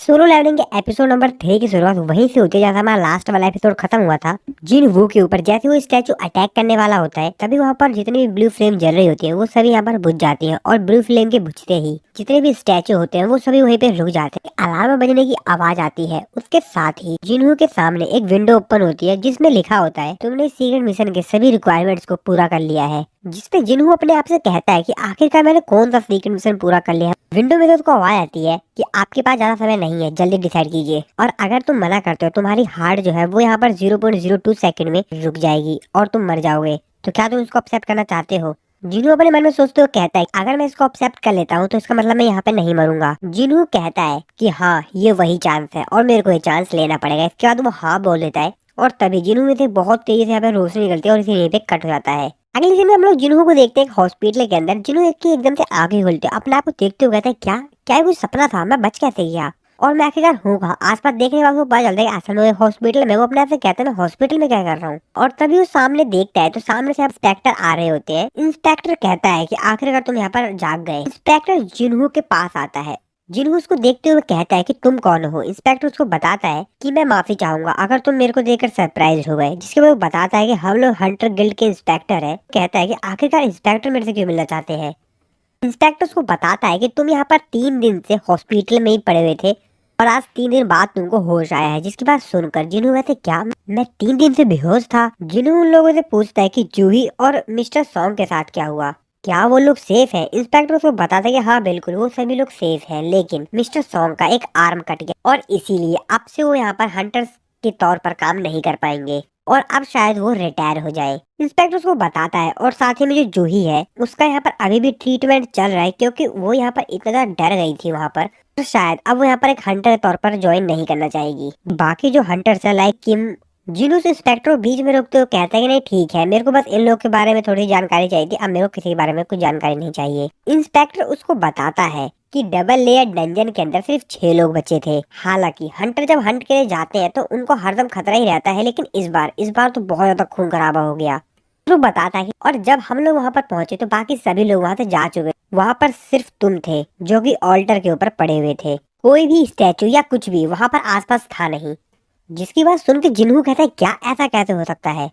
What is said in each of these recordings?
Solo levelling के episode number 3 की शुरुआत वहीं से होती है जहाँ से हमारा लास्ट वाला एपिसोड खत्म हुआ था। जिन वू के ऊपर जैसे वो स्टैचू अटैक करने वाला होता है तभी वहाँ पर जितनी भी ब्लू फ्लेम जल रही होती है वो सभी यहाँ पर बुझ जाती है और ब्लू फ्लेम के बुझते ही जितने भी स्टैचू होते हैं वो सभी वहीं पे रुक जाते हैं। अलार्म बजने की आवाज आती है। उसके साथ ही जिनहू के सामने एक विंडो ओपन होती है जिसमें लिखा होता है तुमने सीक्रेट मिशन के सभी रिक्वायरमेंट्स को पूरा कर लिया है। जिसपे जिनहू अपने आप से कहता है कि आखिरकार मैंने कौन सा सीक्रेट मिशन पूरा कर लिया है। विंडो में से उसको आवाज आती है कि आपके पास ज्यादा समय नहीं है, जल्दी डिसाइड कीजिए और अगर तुम मना करते हो तुम्हारी हार्ट जो है वो यहाँ पर 0.02 सेकंड में रुक जाएगी और तुम मर जाओगे। तो क्या तुम इसको एक्सेप्ट करना चाहते हो? जिनू अपने मन में सोचते हुए कहता है अगर मैं इसको एक्सेप्ट कर लेता हूँ तो इसका मतलब मैं यहाँ पे नहीं मरूंगा। जिनू कहता है कि हाँ ये वही चांस है और मेरे को ये चांस लेना पड़ेगा। इसके बाद वो हाँ बोल देता है और तभी जिनू में से बहुत तेजी से यहाँ पे रोशनी निकलती है और इसी पे कट हो जाता है। अगले सीन में हम लोग जिन्हू को देखते हैं एक हॉस्पिटल के अंदर। जिन्हू एक की एकदम से आंखें खुलते हैं, अपने आप को देखते हुए कहते हैं क्या क्या ये कुछ सपना था, मैं बच कैसे गया और मैं आखिरकार हूँ कहाँ। आसपास देखने के बाद वो पता चलता है कि असल में हॉस्पिटल में। वो अपने आप से कहते हैं मैं हॉस्पिटल में क्या कर रहा हूँ और तभी वो सामने देखता है तो सामने से इंस्पेक्टर आ रहे होते हैं। इंस्पेक्टर कहता है कि आखिरकार तुम यहाँ पर जाग गए। इंस्पेक्टर जिन्हू के पास आता है। जिन्हू उसको देखते हुए कहता है कि तुम कौन हो। इंस्पेक्टर उसको बताता है कि मैं माफी चाहूंगा अगर तुम मेरे को देखकर सरप्राइज हो गए। जिसके बाद वो बताता है कि हम लोग हंटर गिल्ड के इंस्पेक्टर है। कहता है कि आखिरकार इंस्पेक्टर मेरे से क्यों मिलना चाहते हैं। इंस्पेक्टर उसको बताता है कि तुम यहाँ पर 3 दिन से हॉस्पिटल में ही पड़े हुए थे और आज 3 दिन बाद तुमको होश आया है। जिसकी बात सुनकर जिन्हू वैसे क्या मैं 3 दिन से बेहोश था। जिन्हू उन लोगों से पूछता है कि जूही और मिस्टर सॉन्ग के साथ क्या हुआ, क्या वो लोग सेफ है। इंस्पेक्टर उसको बताता है कि हाँ बिल्कुल वो सभी लोग सेफ हैं, लेकिन मिस्टर सॉन्ग का एक आर्म कट गया और इसीलिए अब से वो यहाँ पर हंटर्स के तौर पर काम नहीं कर पाएंगे और अब शायद वो रिटायर हो जाए। इंस्पेक्टर उसको बताता है और साथ ही में जो जूही है उसका यहाँ पर अभी भी ट्रीटमेंट चल रहा है क्योंकि वो यहाँ पर इतना ज्यादा डर गई थी वहाँ पर, तो शायद अब वो यहाँ पर एक हंटर के तौर पर ज्वाइन नहीं करना चाहेगी। बाकी जो हंटर्स है लाइक किम, जिन्हों से इंस्पेक्टर बीच में रोकते हुए कहता है कि नहीं ठीक है मेरे को बस इन लोगों के बारे में थोड़ी जानकारी चाहिए थी, अब मेरे को किसी के बारे में कुछ जानकारी नहीं चाहिए। इंस्पेक्टर उसको बताता है कि डबल लेयर डंजन के अंदर सिर्फ 6 लोग बचे थे। हालांकि हंटर जब हंट के लिए जाते हैं तो उनको हरदम खतरा ही रहता है, लेकिन इस बार तो बहुत ज्यादा खून खराबा हो गया। तो बताता है और जब हम लोग वहाँ पर पहुंचे तो बाकी सभी लोग वहाँ से जा चुके, वहाँ पर सिर्फ तुम थे जो कि ऑल्टर के ऊपर पड़े हुए थे। कोई भी स्टैचू या कुछ भी वहाँ पर आसपास था नहीं। जिसकी बात सुन के जिन्हू कहता है क्या ऐसा कैसे हो सकता है।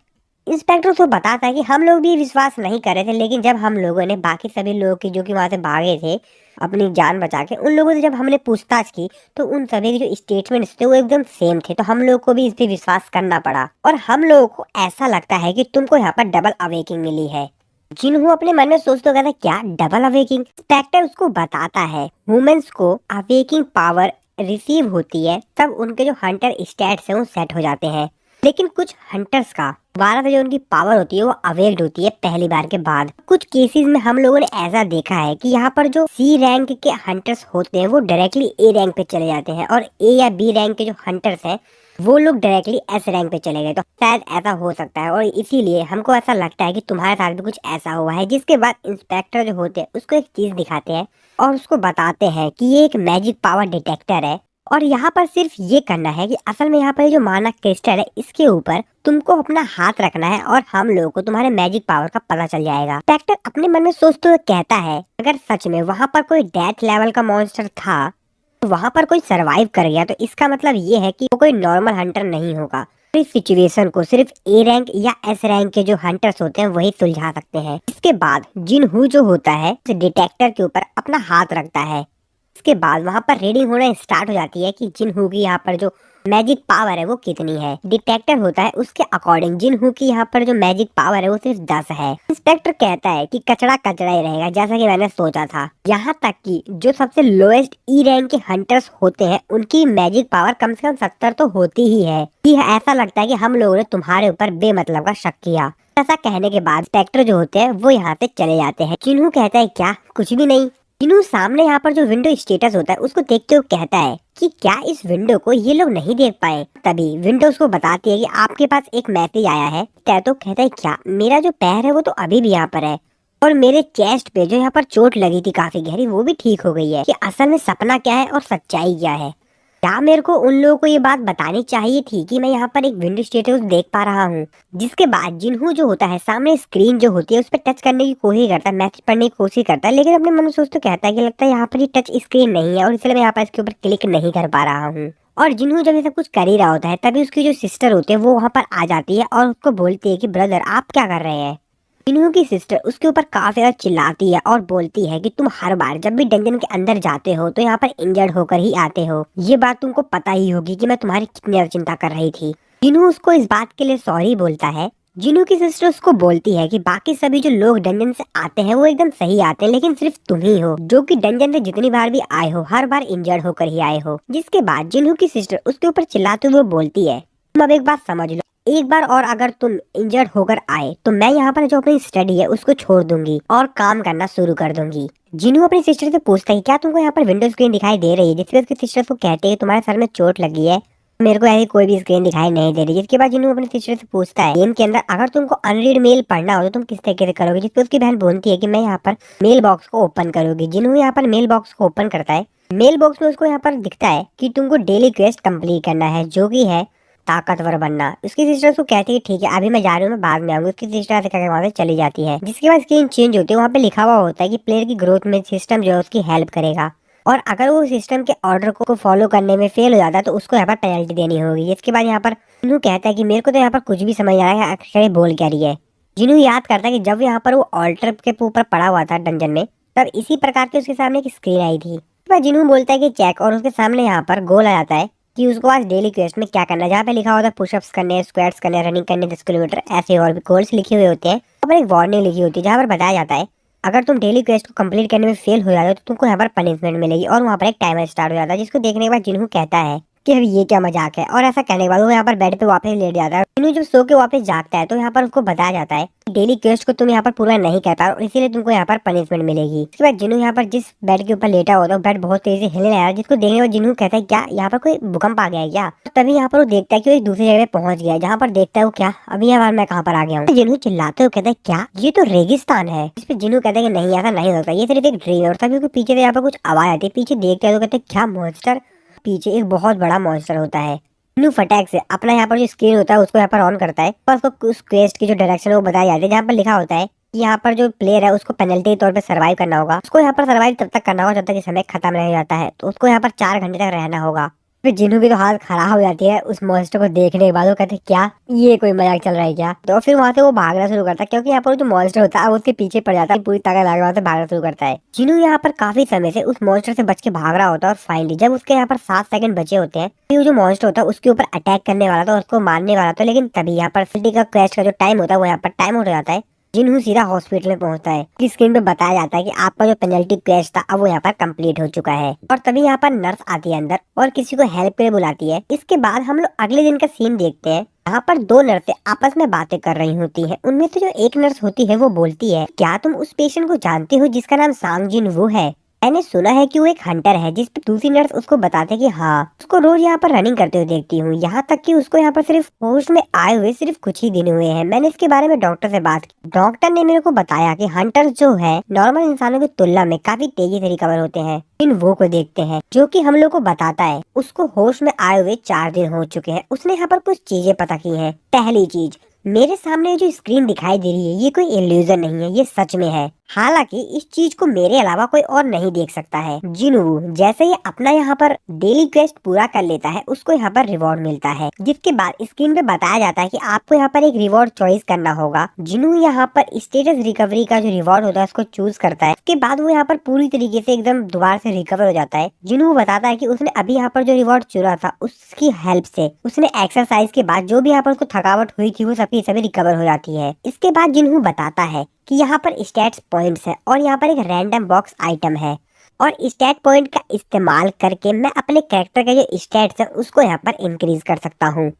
इंस्पेक्टर उसको बताता है कि हम लोग भी विश्वास नहीं कर रहे थे, लेकिन जब हम लोगों ने बाकी सभी लोग की जो कि वहां से भागे थे अपनी जान बचा के, उन लोगों से जब हमने पूछताछ की तो उन सभी के जो स्टेटमेंट्स थे वो एकदम सेम थे, तो हम लोग को भी इस पे विश्वास करना पड़ा और हम लोगों को ऐसा लगता है कि तुमको यहाँ पर डबल अवेकिंग मिली है। जिन्हू अपने मन में सोचते कहता है क्या डबल अवेकिंग। इंस्पेक्टर उसको बताता है ह्यूमंस को अवेकिंग पावर रिसीव होती है तब उनके जो हंटर स्टैट्स हैं वो सेट हो जाते हैं, लेकिन कुछ हंटर्स का दोबारा से जो उनकी पावर होती है वो अवेक्ड होती है पहली बार के बाद। कुछ केसेस में हम लोगों ने ऐसा देखा है कि यहाँ पर जो सी रैंक के हंटर्स होते हैं वो डायरेक्टली ए रैंक पे चले जाते हैं और ए या बी रैंक के जो हंटर्स हैं वो लोग डायरेक्टली एस रैंक पे चले गए। तो शायद ऐसा हो सकता है और इसीलिए हमको ऐसा लगता है कि तुम्हारे साथ भी कुछ ऐसा हुआ है। जिसके बाद इंस्पेक्टर जो होते हैं उसको एक चीज दिखाते हैं और उसको बताते हैं कि ये एक मैजिक पावर डिटेक्टर है और यहाँ पर सिर्फ ये करना है कि असल में यहाँ पर जो माना क्रिस्टल है इसके ऊपर तुमको अपना हाथ रखना है और हम लोगों को तुम्हारे मैजिक पावर का पता चल जाएगा। इंस्पेक्टर अपने मन में सोचते हुए कहता है अगर सच में वहाँ पर कोई डेथ लेवल का मॉन्स्टर था तो वहाँ पर कोई सरवाइव कर गया तो इसका मतलब ये है कि वो कोई नॉर्मल हंटर नहीं होगा। इस सिचुएशन को सिर्फ ए रैंक या एस रैंक के जो हंटर्स होते हैं वही सुलझा सकते हैं। इसके बाद जिन्हू जो होता है डिटेक्टर के ऊपर अपना हाथ रखता है। इसके बाद वहाँ पर रीडिंग होना स्टार्ट हो जाती है कि जिन्हू की यहाँ पर जो मैजिक पावर है वो कितनी है। डिटेक्टर होता है उसके अकॉर्डिंग जिन्हू की यहाँ पर जो मैजिक पावर है वो सिर्फ 10 है। इंस्पेक्टर कहता है कि कचड़ा कचड़ा ही रहेगा जैसा कि मैंने सोचा था। यहाँ तक कि जो सबसे लोएस्ट ई रैंक के हंटर्स होते हैं उनकी मैजिक पावर कम से कम 70 तो होती ही है। ऐसा लगता है कि हम लोगों ने तुम्हारे ऊपर बेमतलब का शक किया। ऐसा कहने के बाद इंस्पेक्टर जो होते हैं वो यहाँ से चले जाते हैं। जिन्हू कहता है क्या कुछ भी नहीं। जिन्हू सामने यहाँ पर जो विंडो स्टेटस होता है उसको देखते हुए कहता है कि क्या इस विंडो को ये लोग नहीं देख पाए। तभी विंडो उसको बताती है कि आपके पास एक मैसेज आया है। तो कहता है क्या मेरा जो पैर है वो तो अभी भी यहाँ पर है और मेरे चेस्ट पे जो यहाँ पर चोट लगी थी काफी गहरी वो भी ठीक हो गई है कि असल में सपना क्या है और सच्चाई क्या है। क्या मेरे को उन लोगों को ये बात बतानी चाहिए थी कि मैं यहाँ पर एक विंडो स्टेटस देख पा रहा हूँ। जिसके बाद जिन्हों जो होता है सामने स्क्रीन जो होती है उस पर टच करने की कोशिश करता है, मैसेज पढ़ने की कोशिश करता है, लेकिन अपने मन में सोच तो कहता है कि लगता है यहाँ पर ये टच स्क्रीन नहीं है और इसलिए मैं यहाँ पर इसके ऊपर क्लिक नहीं कर पा रहा हूँ। और जिन्हों जब ये सब कुछ कर ही रहा होता है तभी उसकी जो सिस्टर होती है वो वहाँ पर आ जाती है और उसको बोलती है कि ब्रदर आप क्या कर रहे हैं। जिन्हों की सिस्टर उसके ऊपर काफी ज्यादा चिल्लाती है और बोलती है कि तुम हर बार जब भी डंजन के अंदर जाते हो तो यहाँ पर इंजर्ड होकर ही आते हो, ये बात तुमको पता ही होगी कि मैं तुम्हारी कितनी ज्यादा चिंता कर रही थी। जिन्हों उसको इस बात के लिए सॉरी बोलता है। जिन्हों की सिस्टर उसको बोलती है कि बाकी सभी जो लोग डंजन से आते हैं वो एकदम सही आते हैं, लेकिन सिर्फ तुम ही हो जो कि डंजन से जितनी बार भी आए हो हर बार इंजर्ड होकर ही आए हो। जिसके बाद जिन्हों की सिस्टर उसके ऊपर चिल्लाते हुए बोलती है तुम अब एक बात समझ लो, एक बार और अगर तुम इंजर्ड होकर आए तो मैं यहाँ पर जो अपनी स्टडी है उसको छोड़ दूंगी और काम करना शुरू कर दूंगी। जिन्हों अपनी सिस्टर से पूछता है क्या तुमको यहाँ पर विंडो स्क्रीन दिखाई दे रही है, जिसपे उसकी सिस्टर को कहते हैं तुम्हारे सर में चोट लगी है, मेरे को ऐसी कोई भी स्क्रीन दिखाई नहीं दे रही। जिसके बाद जिन्हों अपनी सिस्टर से पूछता है गेम के अंदर अगर तुमको अनरीड मेल पढ़ना हो तो तुम किस तरीके से करोगे, जिसपे उसकी बहन बोलती है कि मैं यहाँ पर मेल बॉक्स को ओपन करूंगी। जिन्हों यहाँ पर मेल बॉक्स को ओपन करता है, मेल बॉक्स में उसको यहाँ पर दिखता है कि तुमको डेली क्वेस्ट कंप्लीट करना है जो कि है ताकतवर बनना। उसकी सिस्टर उसको कहती है ठीक है अभी मैं जा रही हूँ, मैं बाद में आऊंगी। उसकी सिस्टर ऐसे कहकर वहां से चली जाती है। जिसके बाद स्क्रीन चेंज होती है, वहाँ पे लिखा हुआ होता है कि प्लेयर की ग्रोथ में सिस्टम जो है उसकी हेल्प करेगा और अगर वो सिस्टम के ऑर्डर को फॉलो करने में फेल हो जाता है तो उसको यहाँ पर पेनल्टी देनी होगी। इसके बाद यहाँ पर जिन्हों कहता है कि मेरे को तो यहाँ पर कुछ भी समझ आ रहा है अक्षय बोल क्या रही है। जिन्हों याद करता है कि जब यहाँ पर वो ऑल्टर के ऊपर पड़ा हुआ था डंजन में तब इसी प्रकार की उसके सामने एक स्क्रीन आई थी। जिन्हों बोलता है कि चेक और उसके सामने यहाँ पर गोल आ जाता है कि उसको आज डेली क्वेस्ट में क्या करना है, जहाँ पे लिखा होता है पुशअप्स करने, स्क्वाट्स करने, रनिंग करने 10 किलोमीटर, ऐसे और भी गोल्स लिखे हुए होते हैं। यहाँ पर एक वार्निंग लिखी होती है जहाँ पर बताया जाता है अगर तुम डेली क्वेस्ट को कंप्लीट करने में फेल हो जाते हो तो तुमको यहाँ पर पनिशमेंट मिलेगी और वहाँ पर एक टाइमर स्टार्ट हो जाता है। जिसको देखने के बाद जिन्हों कहता है कि अभी ये क्या मजाक है और ऐसा कहने के बाद वो यहाँ पर बेड पे वापस लेट जाता है। जिन्हों जब सो के वापस जागता है तो यहाँ पर उसको बताया जाता है डेली क्वेस्ट को तुम यहाँ पर पूरा नहीं कर पाओ और इसीलिए तुमको यहाँ पर पनिशमेंट मिलेगी। इसके बाद जिन्हों यहाँ पर जिस बेड के ऊपर लेटा होता है बेड बहुत तेजी से हिलने लगा, जिसको देखने के बाद जिन्हों कहता है क्या यहाँ पर कोई भूकंप आ गया है क्या। तभी यहाँ पर वो देखता है कि वो एक दूसरी जगह पहुंच गया है, जहाँ पर देखता है वो क्या अभी यहाँ मैं कहाँ पर आ गया हूँ। जिन्हों चिल्लाते हुए कहता है क्या ये तो रेगिस्तान है। इस पे जिन्हों कहता है कि नहीं ऐसा नहीं होता, ये सिर्फ एक ड्रीम है। और तभी उसके पीछे से यहाँ पर कुछ आवाज आती है, पीछे देखते हैं तो कहते हैं क्या मॉन्स्टर, पीछे एक बहुत बड़ा मॉन्स्टर होता है। जिन्हों फटाक से अपना यहाँ पर जो स्क्रीन होता है उसको यहाँ पर ऑन करता है और उसको उस क्वेस्ट की जो डायरेक्शन है वो बताई जाती है, जहाँ पर लिखा होता है कि यहाँ पर जो प्लेयर है उसको पेनल्टी के तौर पे सर्वाइव करना होगा। उसको यहाँ पर सर्वाइव तब तक करना होगा जब तक कि समय खत्म नहीं हो जाता है, तो उसको यहाँ पर 4 घंटे तक रहना होगा। फिर जिन्हों की तो हालत खराब हो जाती है उस मॉन्स्टर को देखने के बाद। वो कहते हैं क्या ये कोई मजाक चल रहा है क्या। तो फिर वहाँ से वो भागना शुरू करता है क्योंकि यहाँ पर जो मॉन्स्टर होता है वो उसके पीछे पड़ जाता है, पूरी ताकत लगा वहाँ से भागना शुरू करता है। जिन्हों यहाँ पर काफी समय से उस मॉन्स्टर से बच के भाग रहा होता है और फाइनली जब उसके यहाँ पर 7 सेकंड बचे होते हैं तो जो मॉन्स्टर होता है उसके ऊपर अटैक करने वाला था, उसको मारने वाला था, लेकिन तभी यहाँ पर सिटी का क्वेस्ट का जो टाइम होता है वो यहाँ पर टाइम आउट हो जाता है। जिन्हों सीधा हॉस्पिटल में पहुंचता है कि स्क्रीन पे बताया जाता है कि आपका जो पेनल्टी क्वेस्ट था अब वो यहाँ पर कंप्लीट हो चुका है। और तभी यहाँ पर नर्स आती है अंदर और किसी को हेल्प के लिए बुलाती है। इसके बाद हम लोग अगले दिन का सीन देखते हैं। यहाँ पर 2 नर्सें आपस में बातें कर रही होती हैं। उनमें से जो एक नर्स होती है वो बोलती है क्या तुम उस पेशेंट को जानते हो जिसका नाम सांग जिन वू है, मैंने सुना है कि वो एक हंटर है। जिस पे दूसरी नर्स उसको बताते हैं कि हाँ उसको रोज यहाँ पर रनिंग करते हुए देखती हूँ, यहाँ तक कि उसको यहाँ पर सिर्फ होश में आए हुए सिर्फ कुछ ही दिन हुए हैं। मैंने इसके बारे में डॉक्टर से बात की, डॉक्टर ने मेरे को बताया कि हंटर्स जो है नॉर्मल इंसानों की तुलना में काफी तेजी से रिकवर होते हैं। इन वो को देखते हैं जो कि हम लोग को बताता है उसको होश में आए हुए 4 दिन हो चुके हैं। उसने यहाँ पर कुछ चीजें पता की है। पहली चीज, मेरे सामने जो स्क्रीन दिखाई दे रही है ये कोई इल्यूजन नहीं है, ये सच में है। हालांकि इस चीज को मेरे अलावा कोई और नहीं देख सकता है। जिन्हों जैसे ही अपना यहाँ पर डेली क्वेस्ट पूरा कर लेता है उसको यहाँ पर रिवॉर्ड मिलता है, जिसके बाद स्क्रीन पे बताया जाता है कि आपको यहाँ पर एक रिवॉर्ड चॉइस करना होगा। जिन्हों यहाँ पर स्टेटस रिकवरी का जो रिवॉर्ड होता है उसको चूज करता है। उसके बाद वो यहाँ पर पूरी तरीके से एकदम दोबारा से रिकवर हो जाता है। जिन्हों बताता है कि उसने अभी यहाँ पर जो रिवॉर्ड चुना था उसकी हेल्प से उसने एक्सरसाइज के बाद जो भी यहाँ पर उसको थकावट हुई थी वो सबकी सभी रिकवर हो जाती है। इसके बाद जिन्हों बताता है कि यहाँ पर स्टैट्स पॉइंट्स है और यहाँ पर एक रैंडम बॉक्स आइटम है और स्टैट पॉइंट का इस्तेमाल करके मैं अपने कैरेक्टर के जो स्टैट्स है उसको यहाँ पर इंक्रीज कर सकता हूँ।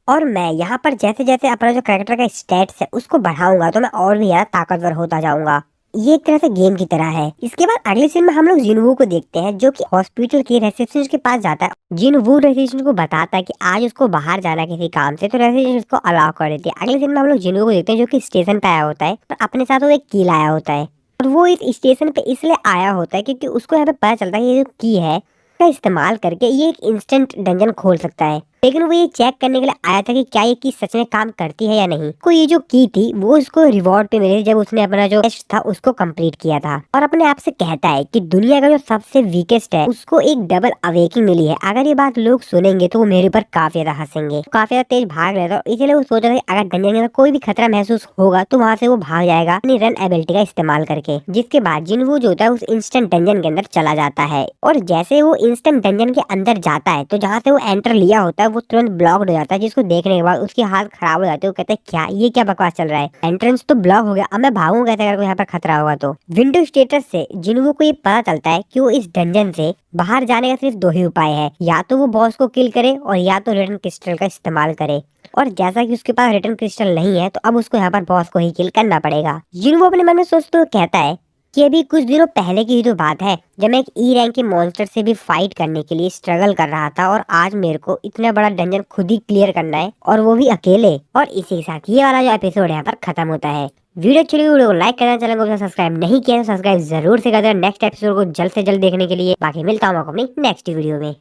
और मैं यहाँ पर जैसे जैसे अपना जो कैरेक्टर का स्टैट्स है उसको बढ़ाऊंगा तो मैं और भी ज्यादा ताकतवर होता जाऊंगा। ये एक तरह से गेम की तरह है। इसके बाद अगले सीन में हम लोग जिनवू को देखते हैं जो कि हॉस्पिटल की रिसेप्शनिस्ट के पास जाता है। जिनवू रिसेप्शनिस्ट को बताता है कि आज उसको बाहर जाना किसी काम से, तो रिसेप्शनिस्ट उसको अलाउ कर देती है। अगले सीन में हम लोग जिनवू को देखते हैं जो कि स्टेशन पे आया होता है और अपने साथ वो एक की लाया होता है। और वो इस स्टेशन पे इसलिए आया होता है क्योंकि उसको यहाँ पे पता चलता है ये जो की है का इस्तेमाल करके ये एक इंस्टेंट डंजन खोल सकता है। लेकिन वो ये चेक करने के लिए आया था कि क्या ये की सच में काम करती है या नहीं। को ये जो की थी वो उसको रिवॉर्ड पे मिली जब उसने अपना जो टेस्ट था उसको कंप्लीट किया था, और अपने आप से कहता है कि दुनिया का जो सबसे वीकेस्ट है उसको एक डबल अवेकिंग मिली है। अगर ये बात लोग सुनेंगे तो वो मेरे ऊपर काफी ज्यादा हंसेंगे। काफी ज्यादा तेज भाग रहा था, इसलिए वो सोच रहा था अगर डंजन के अंदर कोई भी खतरा महसूस होगा तो वहाँ से वो भाग जाएगा अपनी रन एबिलिटी का इस्तेमाल करके। जिसके बाद जिनवू जो होता है उस इंस्टेंट डंजन के अंदर चला जाता है, और जैसे वो इंस्टेंट डंजन के अंदर जाता है तो जहाँ से वो एंटर लिया होता है वो तुरंत ब्लॉक्ड हो जाता है, जिसको देखने के बाद उसकी हालत खराब हो जाती है। वो कहते हैं क्या ये क्या बकवास चल रहा है, एंट्रेंस तो ब्लॉक हो गया, अब मैं भागूं कैसे अगर कोई यहाँ पर खतरा होगा तो। विंडो स्टेटस से जिनवू को ये पता चलता है कि वो इस डंजन से बाहर जाने का सिर्फ दो ही उपाय है, या तो वो बॉस को किल करे और या तो रिटर्न क्रिस्टल का इस्तेमाल करे। और जैसा कि उसके पास रिटर्न क्रिस्टल नहीं है तो अब उसको यहाँ पर बॉस को ही किल करना पड़ेगा। जिनवू अपने मन में सोचते हुए कहता है कि अभी कुछ दिनों पहले की ही तो बात है जब मैं एक ई रैंक के मॉन्स्टर से भी फाइट करने के लिए स्ट्रगल कर रहा था, और आज मेरे को इतना बड़ा डंजन खुद ही क्लियर करना है और वो भी अकेले। और इसी के साथ ये वाला जो एपिसोड यहाँ पर खत्म होता है। वीडियो अच्छी लगी वीडियो को लाइक करना, चैनल को सब्सक्राइब नहीं किया तो सब्सक्राइब जरूर से कर देना नेक्स्ट एपिसोड को जल्द से जल्द देखने के लिए। बाकी मिलता हूँ अपनी नेक्स्ट वीडियो में।